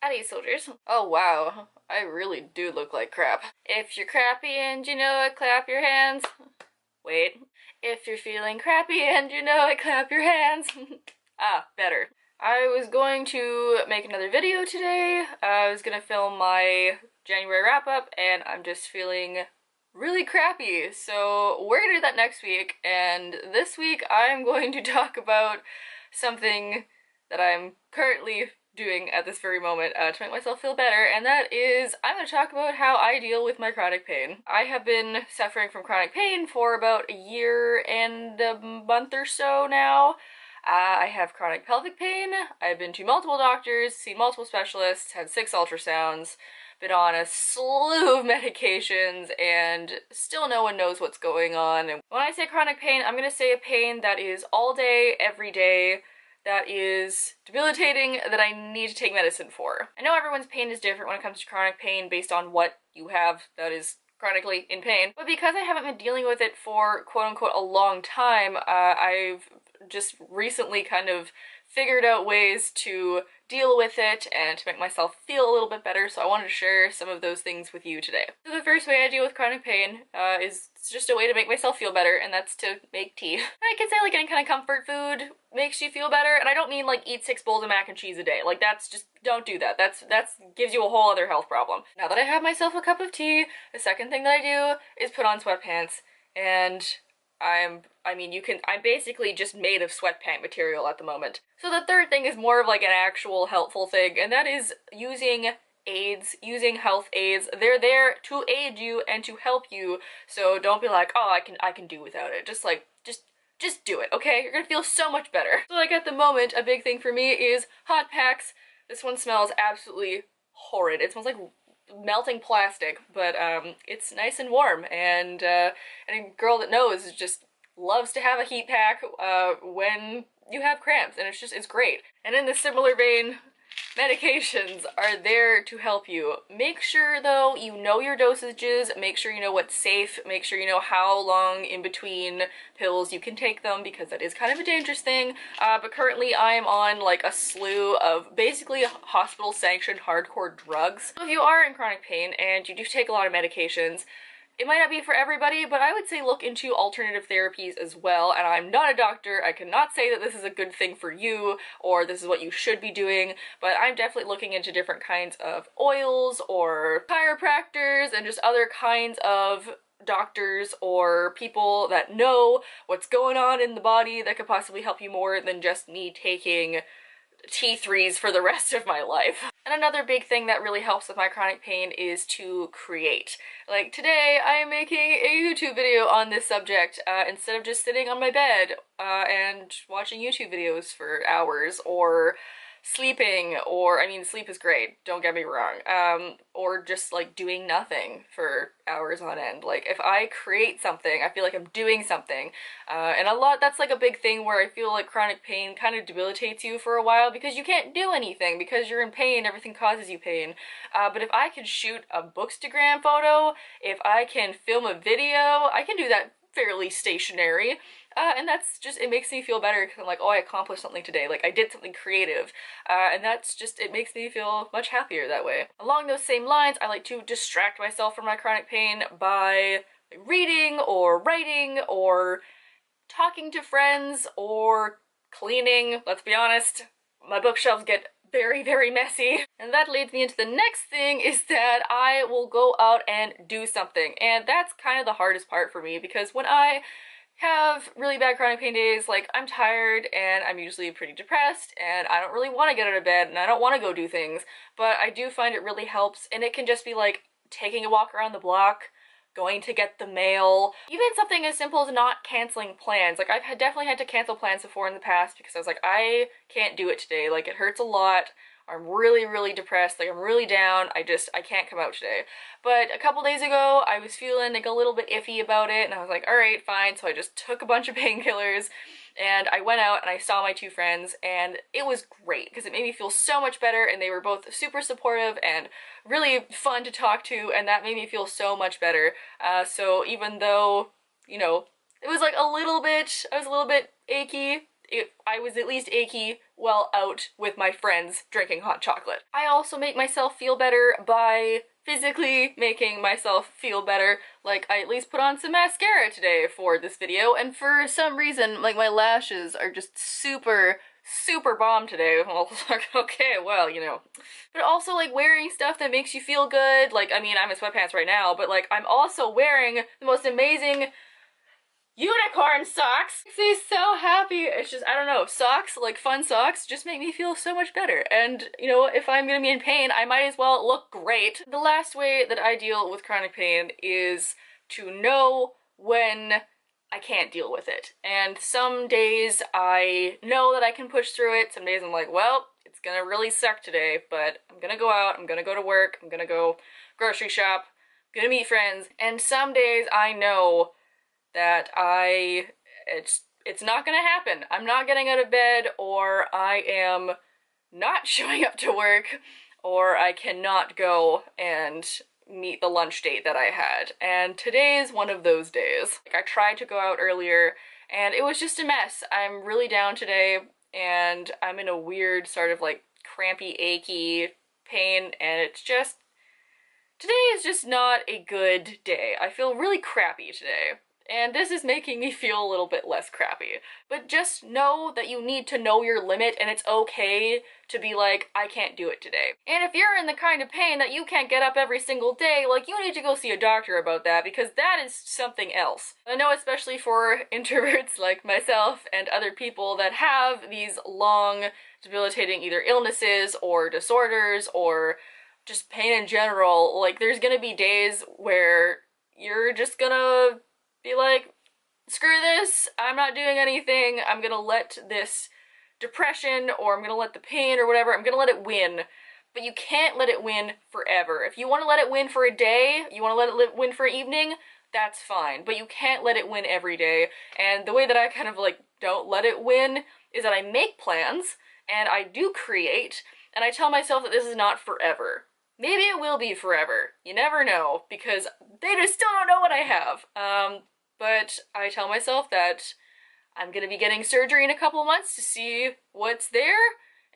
Howdy, soldiers. Oh wow, I really do look like crap. If you're crappy and you know it, clap your hands. Wait. If you're feeling crappy and you know it, clap your hands. Ah, better. I was going to make another video today. I was gonna film my January wrap-up, and I'm just feeling really crappy, so we're gonna do that next week, and this week I'm going to talk about something that I'm currently doing at this very moment to make myself feel better, and that is I'm going to talk about how I deal with my chronic pain. I have been suffering from chronic pain for about a year and a month or so now. I have chronic pelvic pain. I've been to multiple doctors, seen multiple specialists, had 6 ultrasounds, been on a slew of medications, and still no one knows what's going on. And when I say chronic pain, I'm gonna say a pain that is all day, every day, that is debilitating, that I need to take medicine for. I know everyone's pain is different when it comes to chronic pain based on what you have that is chronically in pain, but because I haven't been dealing with it for quote-unquote a long time, I've just recently kind of figured out ways to deal with it and to make myself feel a little bit better, so I wanted to share some of those things with you today. So the first way I deal with chronic pain is just a way to make myself feel better, and that's to make tea. I can say like any kind of comfort food makes you feel better, and I don't mean like eat 6 bowls of mac and cheese a day. Like that's just, don't do that. That's gives you a whole other health problem. Now that I have myself a cup of tea, the second thing that I do is put on sweatpants, and I'm basically just made of sweatpant material at the moment. So the third thing is more of like an actual helpful thing, and that is using aids, using health aids. They're there to aid you and to help you, so don't be like, oh, I can do without it. Just do it, okay? You're gonna feel so much better. So like at the moment, a big thing for me is hot packs. This one smells absolutely horrid. It smells like melting plastic, but it's nice and warm, and any girl that knows just loves to have a heat pack when you have cramps, and it's great. And in the similar vein, medications are there to help you. Make sure though you know your dosages, make sure you know what's safe, make sure you know how long in between pills you can take them, because that is kind of a dangerous thing. But currently I am on like a slew of basically hospital sanctioned hardcore drugs. So if you are in chronic pain and you do take a lot of medications, it might not be for everybody, but I would say look into alternative therapies as well, and I'm not a doctor. I cannot say that this is a good thing for you, or this is what you should be doing, but I'm definitely looking into different kinds of oils, or chiropractors, and just other kinds of doctors or people that know what's going on in the body that could possibly help you more than just me taking T3s for the rest of my life. And another big thing that really helps with my chronic pain is to create. Like today, I am making a YouTube video on this subject instead of just sitting on my bed and watching YouTube videos for hours, or sleeping, or, I mean, sleep is great, don't get me wrong, or just like doing nothing for hours on end. Like if I create something, I feel like I'm doing something, and that's like a big thing where I feel like chronic pain kind of debilitates you for a while because you can't do anything because you're in pain, everything causes you pain. But if I could shoot a bookstagram photo, if I can film a video, I can do that fairly stationary. And that's just, it makes me feel better because I'm like, oh, I accomplished something today, like I did something creative, and that's just, it makes me feel much happier that way. Along those same lines, I like to distract myself from my chronic pain by reading, or writing, or talking to friends, or cleaning. Let's be honest, my bookshelves get very, very messy. And that leads me into the next thing, is that I will go out and do something. And that's kind of the hardest part for me, because when I have really bad chronic pain days, like I'm tired and I'm usually pretty depressed and I don't really want to get out of bed and I don't want to go do things, but I do find it really helps, and it can just be like taking a walk around the block, going to get the mail, even something as simple as not canceling plans. Like I've definitely had to cancel plans before in the past because I was like, I can't do it today, like it hurts a lot, I'm really, really depressed, like I'm really down, I can't come out today. But a couple days ago, I was feeling like a little bit iffy about it, and I was like, alright, fine, so I just took a bunch of painkillers, and I went out and I saw my 2 friends, and it was great, because it made me feel so much better, and they were both super supportive and really fun to talk to, and that made me feel so much better. So even though, you know, it was like I was a little bit achy, I was at least achy while out with my friends drinking hot chocolate. I also make myself feel better by physically making myself feel better. Like, I at least put on some mascara today for this video, and for some reason, like, my lashes are just super bomb today. Well, okay, well, you know. But also, like, wearing stuff that makes you feel good. Like, I mean, I'm in sweatpants right now, but, like, I'm also wearing the most amazing unicorn socks. Makes me so happy. It's just, I don't know, socks, like fun socks, just make me feel so much better. And, you know, if I'm gonna be in pain, I might as well look great. The last way that I deal with chronic pain is to know when I can't deal with it. And some days I know that I can push through it. Some days I'm like, well, it's gonna really suck today, but I'm gonna go out, I'm gonna go to work, I'm gonna go grocery shop, I'm gonna meet friends. And some days I know that it's not gonna happen. I'm not getting out of bed, or I am not showing up to work, or I cannot go and meet the lunch date that I had. And today is one of those days. Like, I tried to go out earlier, and it was just a mess. I'm really down today, and I'm in a weird sort of like crampy, achy pain, and it's just, today is just not a good day. I feel really crappy today. And this is making me feel a little bit less crappy. But just know that you need to know your limit, and it's okay to be like, I can't do it today. And if you're in the kind of pain that you can't get up every single day, like, you need to go see a doctor about that, because that is something else. I know, especially for introverts like myself and other people that have these long, debilitating either illnesses or disorders or just pain in general, like, there's gonna be days where you're just gonna be like, screw this, I'm not doing anything, I'm gonna let this depression, or I'm gonna let the pain or whatever, I'm gonna let it win. But you can't let it win forever. If you want to let it win for a day, you want to let it win for an evening, that's fine. But you can't let it win every day. And the way that I kind of like don't let it win is that I make plans, and I do create, and I tell myself that this is not forever. Maybe it will be forever. You never know, because they just still don't know what I have. But I tell myself that I'm gonna be getting surgery in a couple months to see what's there,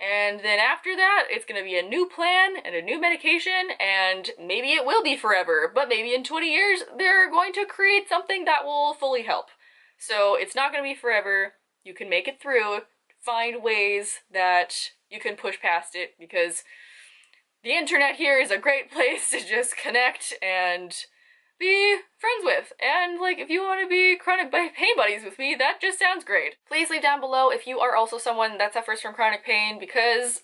and then after that, it's gonna be a new plan and a new medication, and maybe it will be forever, but maybe in 20 years, they're going to create something that will fully help. So it's not gonna be forever. You can make it through, find ways that you can push past it, because the internet here is a great place to just connect and be friends with. And, like, if you want to be chronic pain buddies with me, that just sounds great. Please leave down below if you are also someone that suffers from chronic pain, because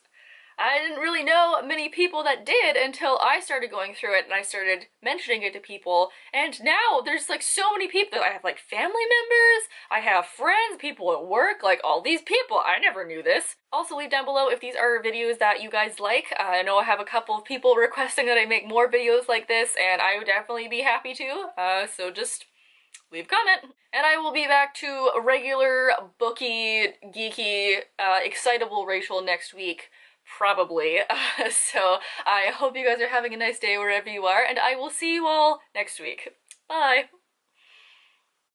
I didn't really know many people that did until I started going through it and I started mentioning it to people, and now there's like so many people. I have like family members, I have friends, people at work, like all these people. I never knew this. Also, leave down below if these are videos that you guys like. I know I have a couple of people requesting that I make more videos like this, and I would definitely be happy to, so just leave a comment. And I will be back to a regular, booky, geeky, excitable Rachel next week. Probably. So I hope you guys are having a nice day wherever you are, and I will see you all next week. Bye!